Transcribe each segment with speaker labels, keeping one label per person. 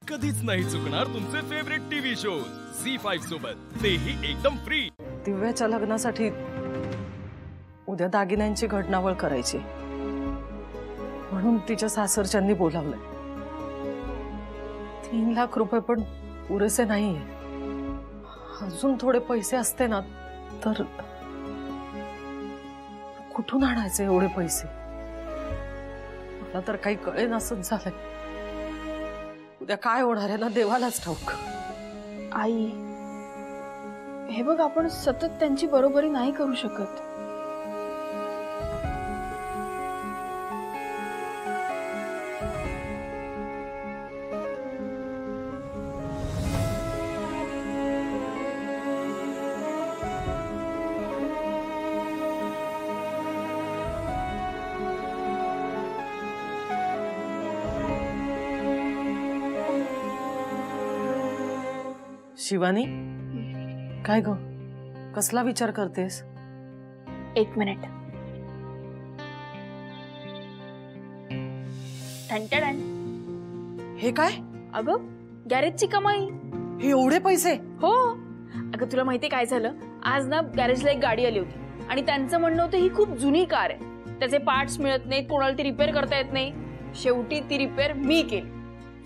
Speaker 1: कधीच नाही चुकणार तुमचे फेवरेट टीव्ही शोज झी5 सोबत, तेही एकदम फ्री।
Speaker 2: दिव्याच्या लग्नासाठी उद्या दागिन्यांची घटनावळ करायची, म्हणून तिच्या सासरच्यांनी बोलावलंय। 3 लाख रुपये पण पुरेसे नाहीये। अजून थोडे पैसे असते ना तर कुठून आणायचे एवढे पैसे? मला तर काही कळेनासच झालंय। उद्या काय होणार आहे ना देवालाच ठाऊक।
Speaker 3: आई, हे बघ, आपण सतत त्यांची बरोबरी नाही करू शकत।
Speaker 2: शिवानी, काय ग, कसला विचार करतेस?
Speaker 3: 1 मिनिट। टंटडन।
Speaker 2: हे काय?
Speaker 3: अगं, गॅरेजची कमाई।
Speaker 2: हे एवढे पैसे?
Speaker 3: हो अगं, तुला माहिती काय झालं, आज ना गॅरेजला एक गाडी आली होती आणि त्यांचं म्हणणं होतं ही खूप जुनी कार आहे, त्याचे पार्ट्स मिळत नाहीत, कोणाला ती रिपेअर करता येत नाही। शेवटी ती रिपेअर मी केली,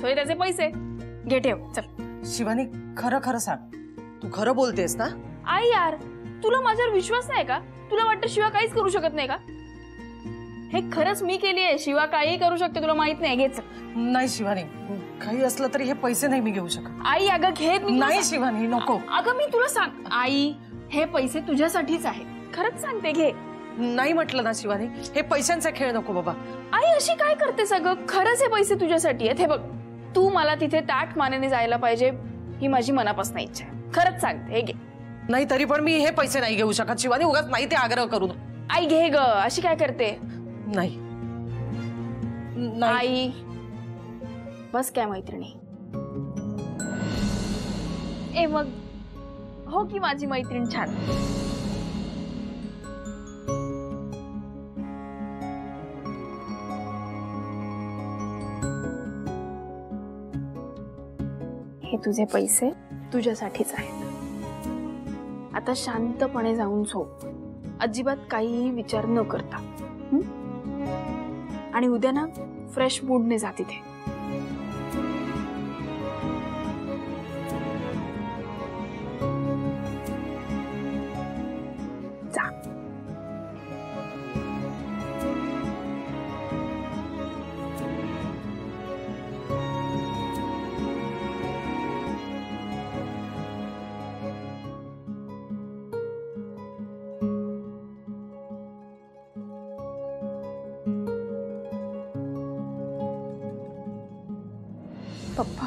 Speaker 3: सो त्याचे पैसे घे, ठेव, चल।
Speaker 2: शिवानी, खरं खरं सांग, तू खरं बोलतेस ना?
Speaker 3: आई यार, तुला माझ्यावर विश्वास नाही का? तुला वाटतं शिवा काहीच करू शकत नाही का? हे खरंच मी केली आहे, शिवा काही करू शकते, तुला माहित नाही? घे, चल।
Speaker 2: नाही शिवानी, काही असलं तरी हे पैसे नाही मी घेऊ शकत।
Speaker 3: आई अगं घे।
Speaker 2: नाही शिवानी, नको।
Speaker 3: अगं मी तुला सांग, आई हे पैसे तुझ्यासाठीच आहेत, खरंच सांगते, घे।
Speaker 2: नाही म्हटलं ना शिवानी, हे पैशांचा खेळ नको बाबा।
Speaker 3: आई अशी काय करतेस अगं? खरंच हे पैसे तुझ्यासाठी आहेत। हे बघ, तू मला तिथे ताठ मानेने जायला पाहिजे ही माझी मनापासून इच्छा आहे, खरंच सांगते, हे घे।
Speaker 2: नाही तरी पण मी हे पैसे नाही घेऊ शकत शिवानी, उगाच नाही ते आग्रह करू।
Speaker 3: आई घे ग, अशी काय करते?
Speaker 2: नाही
Speaker 3: आई बस काय मैत्रिणी। ए मग हो की माझी मैत्रीण छान। हे तुझे पैसे तुझ्यासाठीच आहेत, आता शांतपणे जाऊन झोप, अजिबात काहीही विचार न करता। आणि उद्या ना फ्रेश मूडने जा तिथे। जा। पप्पा,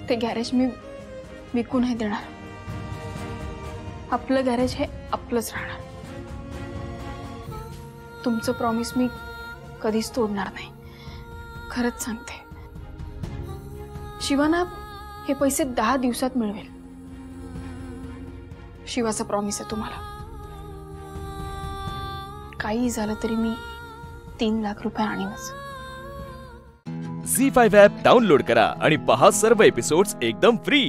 Speaker 3: ते गॅरेज मी विकू नाही देणार। आपलं गॅरेज हे आपलंच राहणार। तुमचं प्रॉमिस मी कधीच तोडणार नाही, खरंच सांगते। शिवाना हे पैसे 10 दिवसात मिळवेल, शिवाचा प्रॉमिस आहे तुम्हाला। काही झालं तरी मी 3 लाख रुपये आणीनच।
Speaker 1: झी5 ॲप डाउनलोड करा आणि पहा सर्व एपिसोड्स एकदम फ्री।